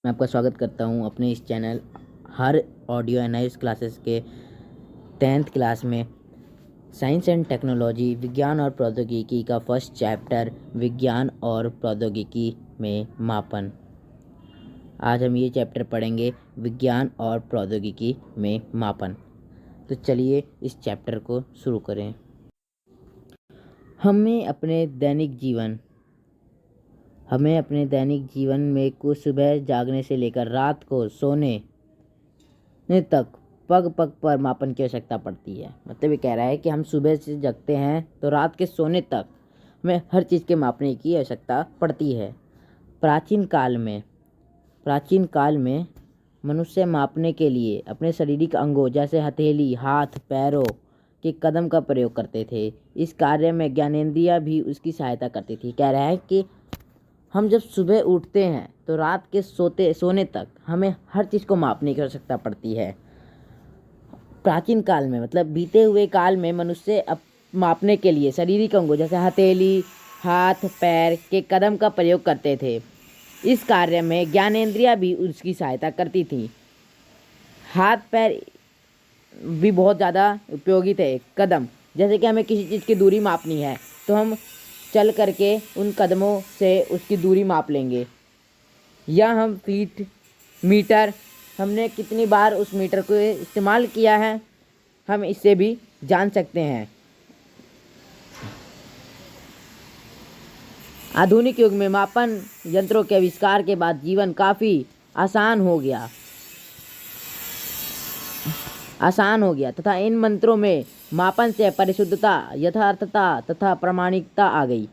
मैं आपका स्वागत करता हूं अपने इस चैनल हर ऑडियो एनालिसिस क्लासेस के 10th क्लास में साइंस एंड टेक्नोलॉजी विज्ञान और प्रौद्योगिकी का फर्स्ट चैप्टर विज्ञान और प्रौद्योगिकी में मापन। आज हम ये चैप्टर पढ़ेंगे विज्ञान और प्रौद्योगिकी में मापन। तो चलिए इस चैप्टर को शुरू करें। हमें अपने दैनिक जीवन में कुछ सुबह जागने से लेकर रात को सोने तक पग पग पर मापन की आवश्यकता पड़ती है। मतलब ये कह रहा है कि हम सुबह से जगते हैं तो रात के सोने तक हमें हर चीज़ के मापने की आवश्यकता पड़ती है। प्राचीन काल में मनुष्य मापने के लिए अपने शारीरिक अंगों जैसे हथेली, हाथ, पैरों के कदम का प्रयोग करते थे। इस कार्य में ज्ञानेंद्रियां भी उसकी सहायता करती थी। कह रहा है कि हम जब सुबह उठते हैं तो रात के सोने तक हमें हर चीज़ को मापने की आवश्यकता पड़ती है। प्राचीन काल में मतलब बीते हुए काल में मनुष्य मापने के लिए शारीरिक अंगों जैसे हथेली, हाथ, पैर के कदम का प्रयोग करते थे। इस कार्य में ज्ञानेंद्रियां भी उसकी सहायता करती थी। हाथ पैर भी बहुत ज़्यादा उपयोगी थे। कदम जैसे कि हमें किसी चीज़ की दूरी मापनी है तो हम चल करके उन कदमों से उसकी दूरी माप लेंगे, या हम फीट, मीटर, हमने कितनी बार उस मीटर को इस्तेमाल किया है हम इससे भी जान सकते हैं। आधुनिक युग में मापन यंत्रों के आविष्कार के बाद जीवन काफ़ी आसान हो गया तथा इन मंत्रों में मापन से परिशुद्धता, यथार्थता तथा प्रामाणिकता आ गई।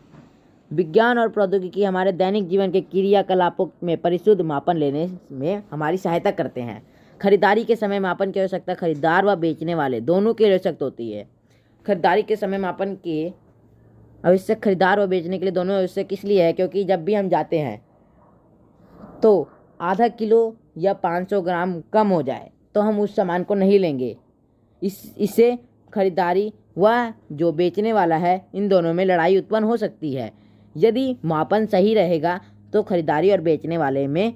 विज्ञान और प्रौद्योगिकी हमारे दैनिक जीवन के क्रियाकलापों में परिशुद्ध मापन लेने में हमारी सहायता करते हैं। खरीदारी के समय मापन की आवश्यकता खरीदार व बेचने वाले दोनों की आवश्यकता होती है। खरीदारी के समय मापन की आवश्यक खरीदार व बेचने के लिए दोनों आवश्यक इसलिए है क्योंकि जब भी हम जाते हैं तो आधा किलो या 500 ग्राम कम हो जाए तो हम उस सामान को नहीं लेंगे। इससे खरीदारी व जो बेचने वाला है इन दोनों में लड़ाई उत्पन्न हो सकती है। यदि मापन सही रहेगा तो खरीदारी और बेचने वाले में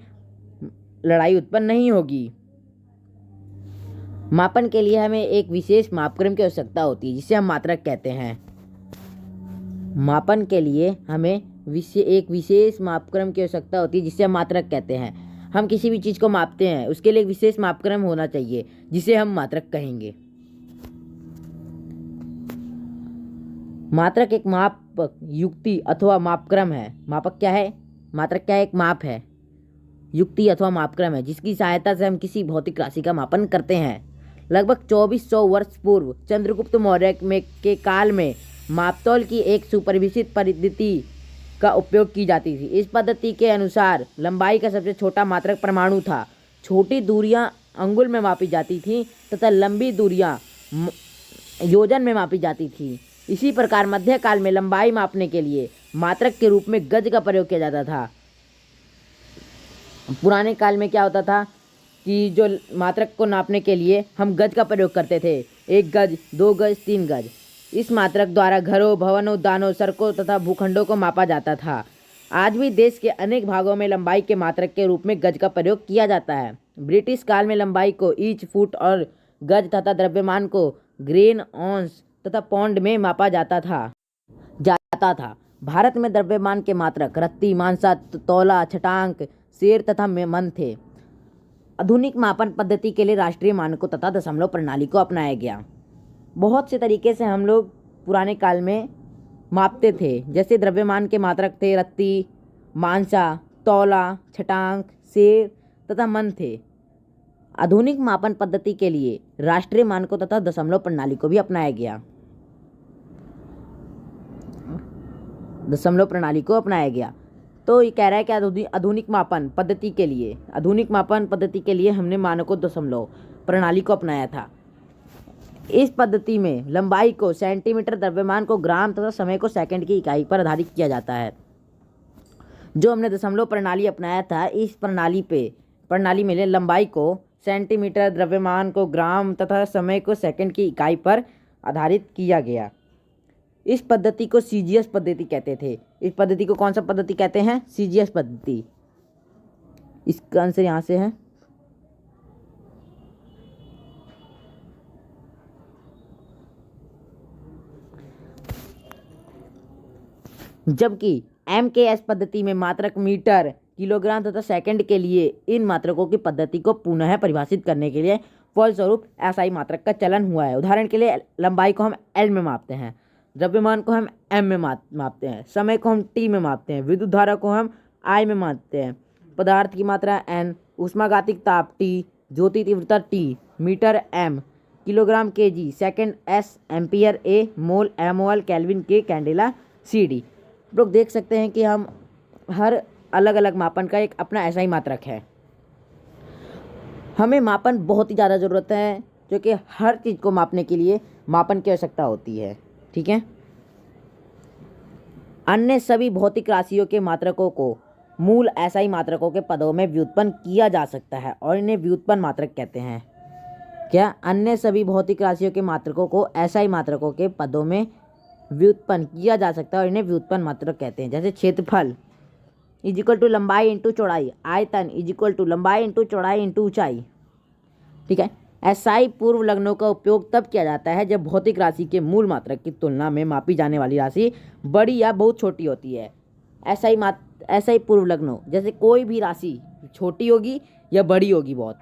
लड़ाई उत्पन्न नहीं होगी। मापन के लिए हमें एक विशेष मापक्रम की आवश्यकता होती है जिसे हम मात्रक कहते हैं। मापन के लिए हमें एक विशेष मापक्रम की आवश्यकता होती है जिसे हम मात्रक कहते हैं। हम किसी भी चीज़ को मापते हैं उसके लिए एक विशेष मापक्रम होना चाहिए जिसे हम मात्रक कहेंगे। मात्रक एक मापक युक्ति अथवा मापक्रम है। मात्रक क्या है? एक माप है, युक्ति अथवा मापक्रम है जिसकी सहायता से हम किसी भौतिक राशि का मापन करते हैं। लगभग 2400 वर्ष पूर्व चंद्रगुप्त मौर्य के काल में मापतौल की एक सुपरिभाषित पद्धति का उपयोग की जाती थी। इस पद्धति के अनुसार लंबाई का सबसे छोटा मात्रक परमाणु था। छोटी दूरियां अंगुल में मापी जाती थीं तथा लंबी दूरियां योजन में मापी जाती थी। इसी प्रकार मध्यकाल में लंबाई मापने के लिए मात्रक के रूप में गज का प्रयोग किया जाता था। पुराने काल में क्या होता था कि जो मात्रक को नापने के लिए हम गज का प्रयोग करते थे। 1 गज, 2 गज, 3 गज। इस मात्रक द्वारा घरों, भवनों, उद्यानों, सड़कों तथा भूखंडों को मापा जाता था। आज भी देश के अनेक भागों में लंबाई के मात्रक के रूप में गज का प्रयोग किया जाता है। ब्रिटिश काल में लंबाई को इंच, फुट और गज तथा द्रव्यमान को ग्रेन, औंस तथा पौंड में मापा जाता था। भारत में द्रव्यमान के मात्रक रत्ती, मानसा, तौला, छटांक, सेर तथा मन थे। आधुनिक मापन पद्धति के लिए राष्ट्रीय मानकों तथा दशमलव प्रणाली को अपनाया गया। बहुत से तरीके से हम लोग पुराने काल में मापते थे। जैसे द्रव्यमान के मात्रक थे रत्ती, मानसा, तौला, छटांक, सेर तथा मन थे। आधुनिक मापन पद्धति के लिए राष्ट्रीय मानकों तथा दशमलव प्रणाली को भी अपनाया गया। तो ये कह रहा है कि आधुनिक मापन पद्धति के लिए हमने मानकों दशमलव प्रणाली को अपनाया था। इस पद्धति में लंबाई को सेंटीमीटर, द्रव्यमान को ग्राम तथा समय को सेकंड की इकाई पर आधारित किया जाता है। जो हमने दशमलव प्रणाली अपनाया था इस प्रणाली में लंबाई को सेंटीमीटर, द्रव्यमान को ग्राम तथा समय को सेकंड की इकाई पर आधारित किया गया। इस पद्धति को सीजीएस पद्धति कहते थे। इस पद्धति को कौन सा पद्धति कहते हैं? सीजीएस पद्धति। इसका आंसर यहाँ से है। जबकि MKS पद्धति में मात्रक मीटर, किलोग्राम तथा सेकंड के लिए इन मात्रकों की पद्धति को पुनः परिभाषित करने के लिए फलस्वरूप SI मात्रक का चलन हुआ है। उदाहरण के लिए लंबाई को हम L में मापते हैं, द्रव्यमान को हम M में मापते हैं, समय को हम T में मापते हैं, विद्युत धारा को हम I में मापते हैं, पदार्थ की मात्रा N, ऊष्मागतिक ताप T, ज्योति तीव्रता T, metre M, kilogram kg, second S, ampere A, mole mol, kelvin K, candela CD। लोग देख सकते हैं कि हम हर अलग अलग मापन का एक अपना ऐसा ही मात्रक है। हमें मापन बहुत ही ज़्यादा ज़रूरत है, जो कि हर चीज़ को मापने के लिए मापन की आवश्यकता होती है। ठीक है। अन्य सभी भौतिक राशियों के मात्रकों को मूल SI मात्रकों के पदों में व्युत्पन्न किया जा सकता है और इन्हें व्युत्पन्न मात्रक कहते हैं। क्या? अन्य सभी भौतिक राशियों के मात्रकों को SI मात्रकों के पदों में व्युत्पन्न किया जा सकता है और इन्हें व्युत्पन्न मात्रक कहते हैं। जैसे क्षेत्रफल इजिकल टू लंबाई इंटू चौड़ाई, आयतन इजिकल टू लंबाई इंटू चौड़ाई इंटू ऊंचाई। ठीक है। SI पूर्व लग्नों का उपयोग तब किया जाता है जब भौतिक राशि के मूल मात्रक की तुलना में मापी जाने वाली राशि बड़ी या बहुत छोटी होती है। SI पूर्व लग्नों, जैसे कोई भी राशि छोटी होगी या बड़ी होगी बहुत,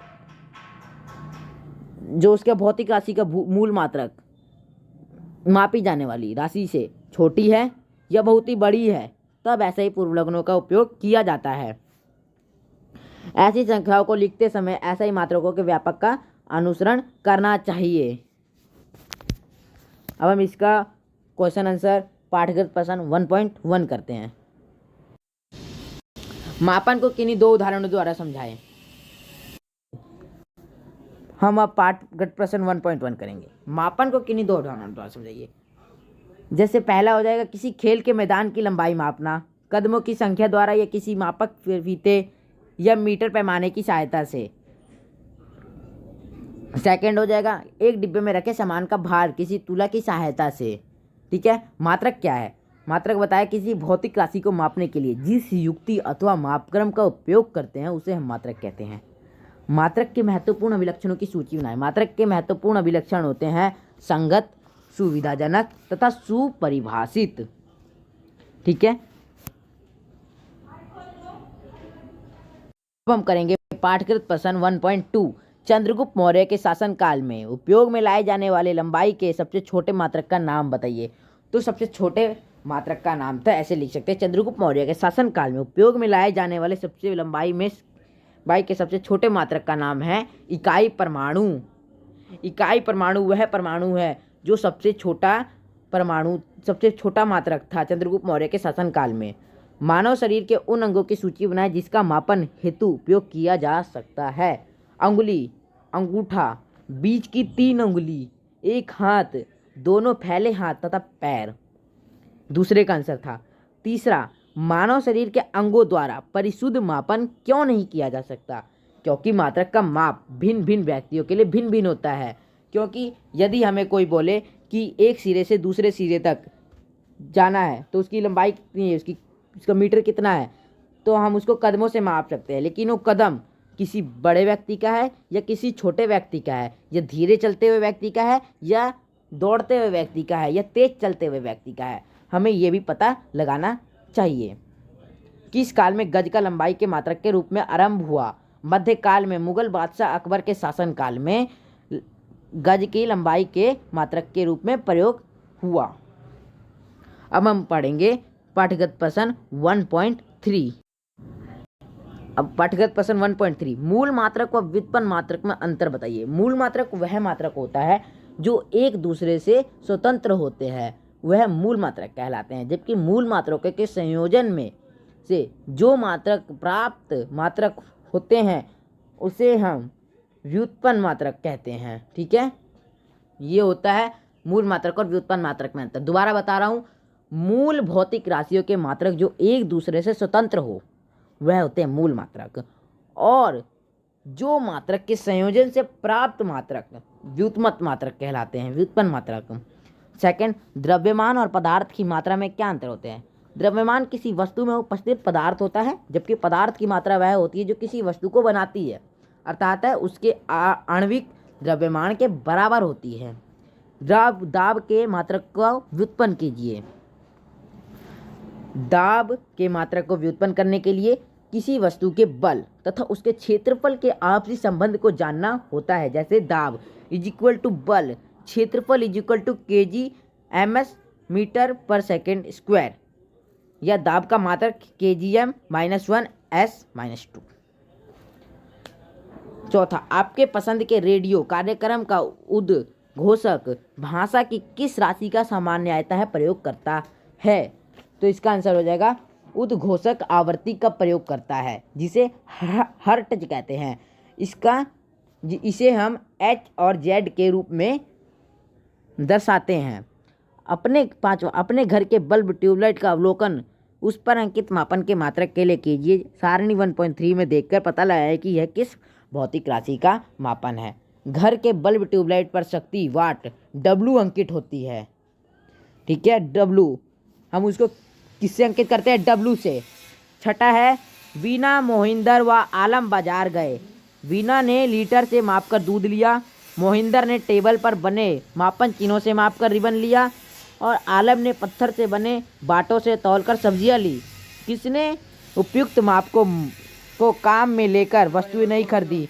जो उसके भौतिक राशि का मूल मात्रक मापी जाने वाली राशि से छोटी है या बहुत ही बड़ी है, तब SI पूर्व लग्नों का उपयोग किया जाता है। ऐसी संख्याओं को लिखते समय SI मात्रकों के व्यापक का अनुसरण करना चाहिए। अब हम इसका क्वेश्चन आंसर पाठगत प्रश्न 1.1 करते हैं। मापन को किन्हीं दो उदाहरणों द्वारा समझाएं। हम अब पाठगत प्रश्न 1.1 करेंगे। मापन को किन्हीं दो उदाहरणों द्वारा समझाइए। जैसे पहला हो जाएगा किसी खेल के मैदान की लंबाई मापना कदमों की संख्या द्वारा या किसी मापक फीते या मीटर पैमाने की सहायता से। सेकंड हो जाएगा एक डिब्बे में रखे सामान का भार किसी तुला की सहायता से। ठीक है। मात्रक क्या है? मात्रक बताया किसी भौतिक राशि को मापने के लिए जिस युक्ति अथवा मापक्रम का उपयोग करते हैं उसे हम मात्रक कहते हैं। मात्रक के महत्वपूर्ण अभिलक्षणों की सूची बनाएं। मात्रक के महत्वपूर्ण अभिलक्षण होते हैं संगत, सुविधाजनक तथा सुपरिभाषित। ठीक है। अब हम करेंगे पाठकृत प्रश्न 1.2। चंद्रगुप्त मौर्य के शासनकाल में उपयोग में लाए जाने वाले लंबाई के सबसे छोटे मात्रक का नाम बताइए। तो सबसे छोटे मात्रक का नाम था, ऐसे लिख सकते हैं, चंद्रगुप्त मौर्य के शासनकाल में उपयोग में लाए जाने वाले सबसे लंबाई के सबसे छोटे मात्रक का नाम है इकाई परमाणु। इकाई परमाणु वह परमाणु है जो सबसे छोटा मात्रक था चंद्रगुप्त मौर्य के शासनकाल में। मानव शरीर के उन अंगों की सूची बनाएं जिसका मापन हेतु उपयोग किया जा सकता है। अंगुली, अंगूठा, बीच की 3 अंगुली, एक हाथ, दोनों फैले हाथ तथा पैर दूसरे का आंसर था। तीसरा, मानव शरीर के अंगों द्वारा परिशुद्ध मापन क्यों नहीं किया जा सकता? क्योंकि मात्रक का माप भिन्न भिन्न व्यक्तियों के लिए भिन्न भिन्न होता है। क्योंकि यदि हमें कोई बोले कि एक सिरे से दूसरे सिरे तक जाना है तो उसकी लंबाई कितनी है, उसका मीटर कितना है, तो हम उसको कदमों से माप सकते हैं। लेकिन वो कदम किसी बड़े व्यक्ति का है या किसी छोटे व्यक्ति का है, या धीरे चलते हुए व्यक्ति का है या दौड़ते हुए व्यक्ति का है या तेज चलते हुए व्यक्ति का है, हमें ये भी पता लगाना चाहिए। किस काल में गज का लंबाई के मात्रक के रूप में आरंभ हुआ? मध्यकाल में मुगल बादशाह अकबर के शासनकाल में गज की लंबाई के मात्रक के रूप में प्रयोग हुआ। अब हम पढ़ेंगे पाठगत प्रश्न 1.3। अब पाठगत प्रश्न 1.3, मूल मात्रक व व्युत्पन्न मात्रक में अंतर बताइए। मूल मात्रक वह मात्रक होता है जो एक दूसरे से स्वतंत्र होते हैं, वह मूल मात्रक कहलाते हैं। जबकि मूल मात्रकों के संयोजन में से जो मात्रक प्राप्त मात्रक होते हैं उसे हम व्युत्पन्न मात्रक कहते हैं। ठीक है। ये होता है मूल मात्रक और व्युत्पन्न मात्रक में अंतर। दोबारा बता रहा हूँ, मूल भौतिक राशियों के मात्रक जो एक दूसरे से स्वतंत्र हो वह होते हैं मूल मात्रक, और जो मात्रक के संयोजन से प्राप्त मात्रक व्युत्पन्न मात्रक कहलाते हैं, व्युत्पन्न मात्रक। सेकंड, द्रव्यमान और पदार्थ की मात्रा में क्या अंतर होते हैं? द्रव्यमान किसी वस्तु में उपस्थित पदार्थ होता है, जबकि पदार्थ की मात्रा वह होती है जो किसी वस्तु को बनाती है, अर्थात उसके आणविक द्रव्यमान के बराबर होती है। दाब के मात्रक को व्युत्पन्न कीजिए। दाब के मात्रक को व्युत्पन्न करने के लिए किसी वस्तु के बल तथा उसके क्षेत्रफल के आपसी संबंध को जानना होता है। जैसे दाब इज इक्वल टू बल, क्षेत्रफल is equal to kg ms metre पर सेकेंड स्क्वायर, या दाब का मात्रक kgm -1 s-2। चौथा, आपके पसंद के रेडियो कार्यक्रम का उद्घोषक भाषा की किस राशि का सामान्यतः प्रयोग करता है? तो इसका आंसर हो जाएगा उद्घोषक आवृत्ति का प्रयोग करता है, जिसे हर्ट्ज कहते हैं। इसे हम H और Z के रूप में दर्शाते हैं। अपने घर के बल्ब ट्यूबलाइट का अवलोकन उस पर अंकित मापन के मात्रक के लिए कीजिए। सारणी 1.3 में देखकर पता लगाएं कि यह किस भौतिक राशि का मापन है। घर के बल्ब ट्यूबलाइट पर शक्ति वाट W अंकित होती है। ठीक है, W हम उसको किससे अंकित करते हैं? W से। छठा है, वीना, मोहिंदर व आलम बाजार गए। वीना ने लीटर से मापकर दूध लिया, मोहिंदर ने टेबल पर बने मापन चिन्हों से मापकर रिबन लिया और आलम ने पत्थर से बने बाटों से तौलकर सब्जियां ली। किसने उपयुक्त माप को काम में लेकर वस्तुएं नहीं खरीदी?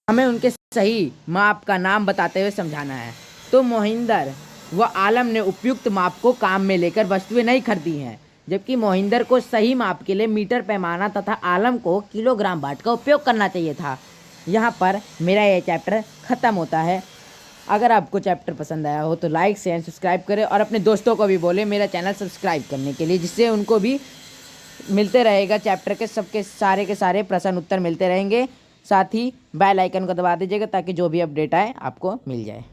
हमें उनके सही माप का नाम बताते हुए समझाना है। तो मोहिंदर व आलम ने उपयुक्त माप को काम में लेकर वस्तुएं नहीं खरीदी हैं, जबकि मोहिंदर को सही माप के लिए मीटर पैमाना तथा आलम को किलोग्राम बाट का उपयोग करना चाहिए था। यहाँ पर मेरा यह चैप्टर ख़त्म होता है। अगर आपको चैप्टर पसंद आया हो तो लाइक शेयर सब्सक्राइब करें और अपने दोस्तों को भी बोलें मेरा चैनल सब्सक्राइब करने के लिए, जिससे उनको भी मिलते रहेगा चैप्टर के सारे प्रश्न उत्तर मिलते रहेंगे। साथ ही बेल आइकन को दबा दीजिएगा ताकि जो भी अपडेट आए आपको मिल जाए।